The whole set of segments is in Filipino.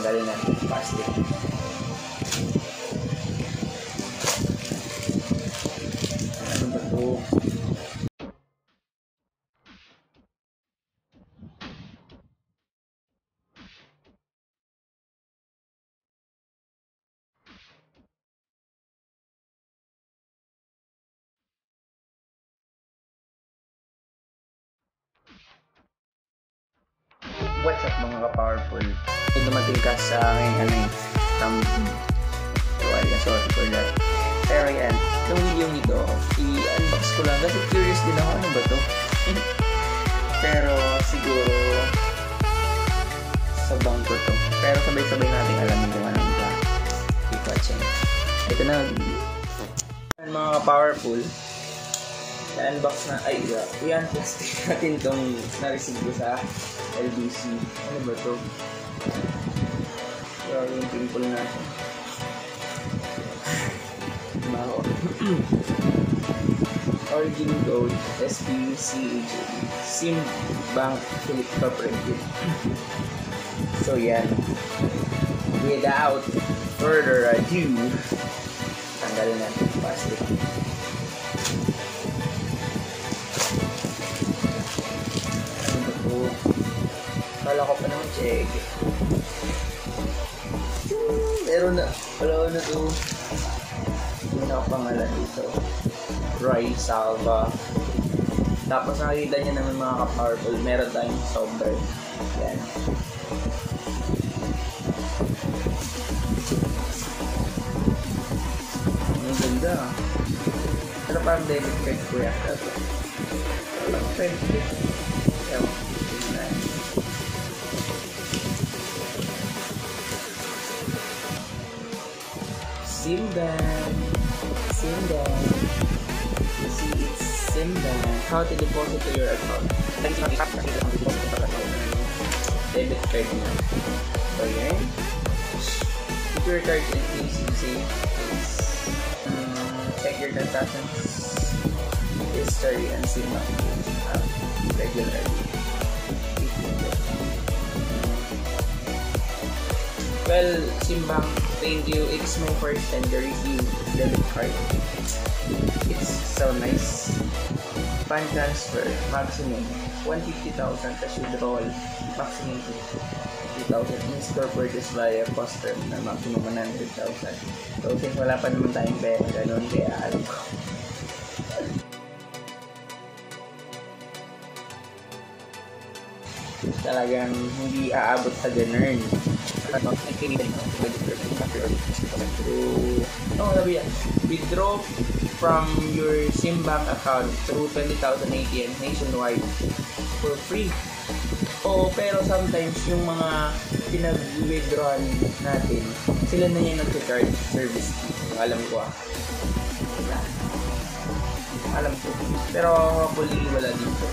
Tanggalin natin yung plastic. Ano ba ito? What's up mga ka-powerful? May dumating ka sa aking sorry for that. Pero yan, yung video nito, i-unbox ko lang kasi curious din ako, ano ba to? Pero siguro sabang ko to. Pero sabay-sabay natin alamin kung anong ito. Keep watching. Ito na, mga ka-powerful, i-unbox na, i-unbox natin itong na-receive ko sa LBC. Ano ba ito? Grabe yung pimple natin. Baho. Origin code SPCAJ SIM Bank Philip Cooperative. So yan. Without further ado, tanggalin natin yung plastic. Kala ko pa naman check. Meron na. Wala na to. Hindi na ako pangalan dito. Roy Salva. Tapos nakikita niya naman mga ka-powerful. Meron tayong sober. Yan. Ang ganda. Pero parang debit card ko yata. Walang credit card. Ewan. Simbank. You see, it's Simbank. How to deposit to your account. Debit card na. So yan. If your card is easy, check your transactions history and Simbank regularly. Well, Simbank, thank you. It's my first time to receive debit card. It's so nice. Fund transfer, maximum 150,000. Cash withdrawal, maximum 50,000. In-store purchase via poster na maximum 100,000. So, since wala pa naman tayong pera, ganun, kaya alam ko. Talagang hindi aabot sa ganun. Withdraw from your Simbank account through 20,000 ATM nationwide for free. Pero sometimes yung mga pinag-withdrawan natin, sila na yung nag-charge service fee. Alam ko Alam ko. Pero hopefully wala dito.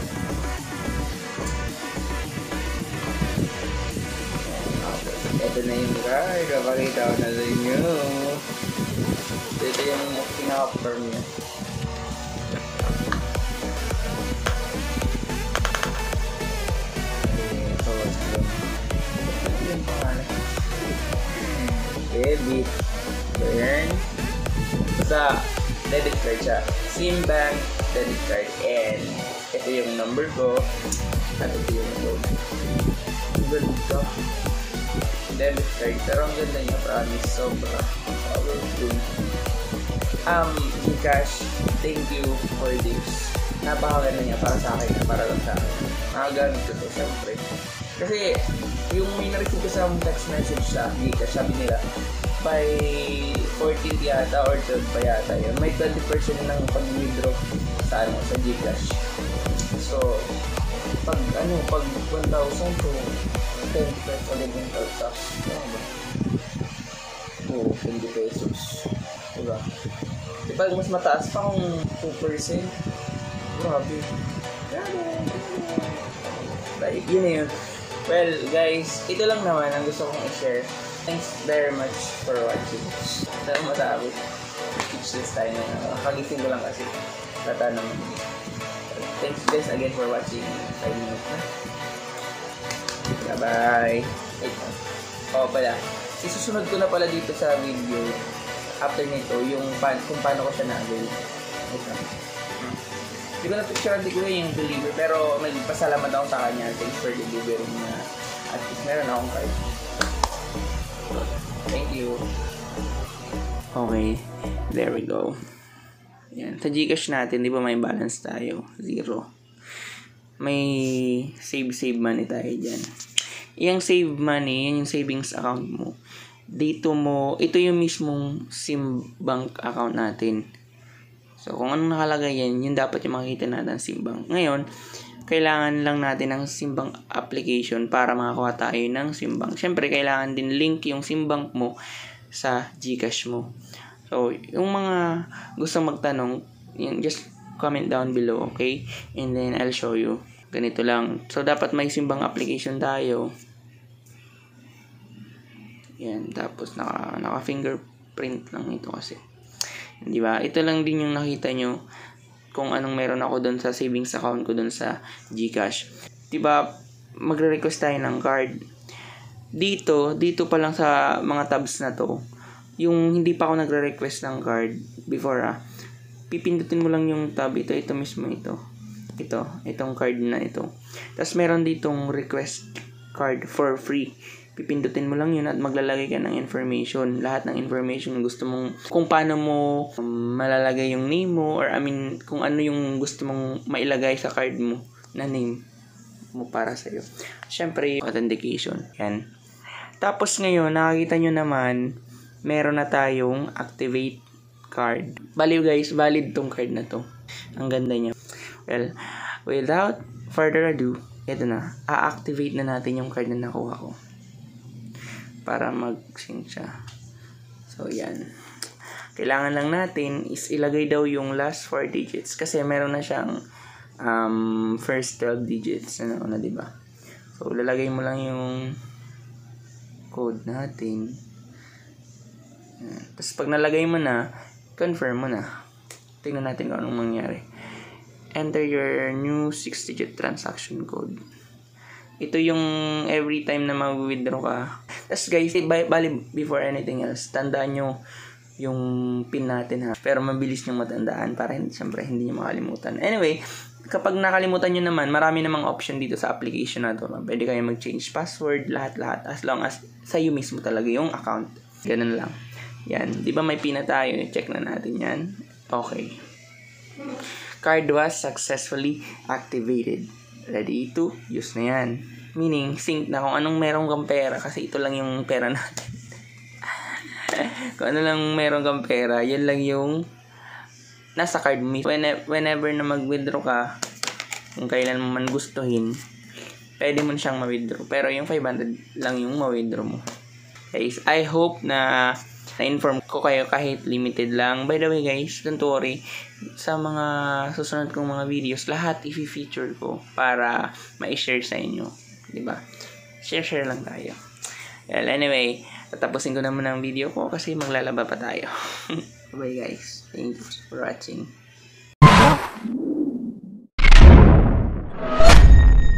Ito na yung card. Kapakita ko na sa inyo. Ito yung pinaka-firm niya. Ito yung pangalan. Debit. So yan. Sa debit card siya. Simbank debit card. And ito yung number ko. At ito yung code. Ganda. Debit card, pero ang ganda niya, promise, sobra powerful. Gcash, thank you for this. Napakaganda niya para sa akin, para lang sa akin. Nakagamit ko to, syempre. Kasi, yung may na-receive ko sa text message sa Gcash, sabi nila, by 14th yata or 12 pa yata yun, may 20% ng pag-withdraw sa Gcash. So, pag 1,000 to 10 pesos ulit yung tax. Oo, 20 pesos. Diba? Diba mas mataas pa kung 2%. Grabe. Like, yun na yun. Well, guys, ito lang naman ang gusto kong i-share. Thanks very much for watching. Sana matapos. Speechless tayo na. Kagising ko lang kasi. Tata naman. Thanks guys again for watching. 5 minutes na. Bye-bye. Oo pala. Isusunod ko na pala dito sa video after nito yung kung paano ko siya na-avail. Ito. Hindi ko na-picture ko yung deliver pero nagpasalamat ako sa kanya. Thanks for delivering na at least meron akong card. Thank you. Okay. There we go. Yan. Sa Gcash natin, di ba may balance tayo? 0. May save money tayo dyan. Yung save money, yan yung savings account mo. Dito mo, ito yung mismong Simbank account natin. So, kung anong nakalagay yan, yun dapat yung makikita natin Simbank. Ngayon, kailangan lang natin ng Simbank application para makakuha tayo ng Simbank. Siyempre, kailangan din link yung Simbank mo sa Gcash mo. So, yung mga gusto magtanong, just comment down below, okay? And then, I'll show you. Ganito lang. So, dapat may Simbank application tayo. Yan, tapos naka-fingerprint lang ito kasi. Di ba? Ito lang din yung nakita nyo kung anong meron ako doon sa savings account ko doon sa GCash. Di ba? Magre-request tayo ng card. Dito pa lang sa mga tabs na to, yung hindi pa ako nagre-request ng card before pipindutin mo lang yung tab ito mismo itong card na ito. Tapos meron ditong request card for free. Pipindutin mo lang yun at maglalagay ka ng information. Lahat ng information gusto mong, kung paano mo malalagay yung name mo, or kung ano yung gusto mong mailagay sa card mo na name mo para sa'yo. Siyempre, authentication. Yan. Tapos ngayon, nakakita nyo naman, meron na tayong activate card. Baliw guys, valid tong card na to. Ang ganda niya. Well, without further ado, ito na. A-activate na natin yung card na nakuha ko. Para mag-sync siya. So, yan. Kailangan lang natin is ilagay daw yung last 4 digits. Kasi meron na siyang first 12 digits. Ano na, diba? So, lalagay mo lang yung code natin. Tapos, pag nalagay mo na, confirm mo na. Tingnan natin kung anong mangyari. Enter your new 6-digit transaction code. Ito yung every time na mag-withdraw ka. Tapos guys, before anything else, tandaan nyo yung pin natin ha. Pero mabilis nyo matandaan para siyempre hindi nyo makalimutan. Anyway, kapag nakalimutan nyo naman, marami namang option dito sa application na to. Pwede kayo mag-change password, lahat-lahat. As long as sa'yo mismo talaga yung account. Ganun lang. Yan. Di ba may pin na tayo? Check na natin yan. Okay. Card was successfully activated. Ready to use na yan. Meaning, sync na kung anong meron kang pera. Kasi ito lang yung pera natin. Kung ano lang meron kang pera, yan lang yung nasa card mo. Whenever na mag-withdraw ka, kung kailan mo man gustuhin, pwede mo siyang ma-withdraw. Pero yung 500 lang yung ma-withdraw mo. Guys, I hope na na-inform ko kayo kahit limited lang. By the way guys, don't worry. Sa mga susunod kong mga videos, lahat i-feature ko para ma-share sa inyo. Diba? Share lang tayo. Well, anyway, tatapusin ko naman ang video ko kasi maglalaba pa tayo. Bye guys. Thank you for watching.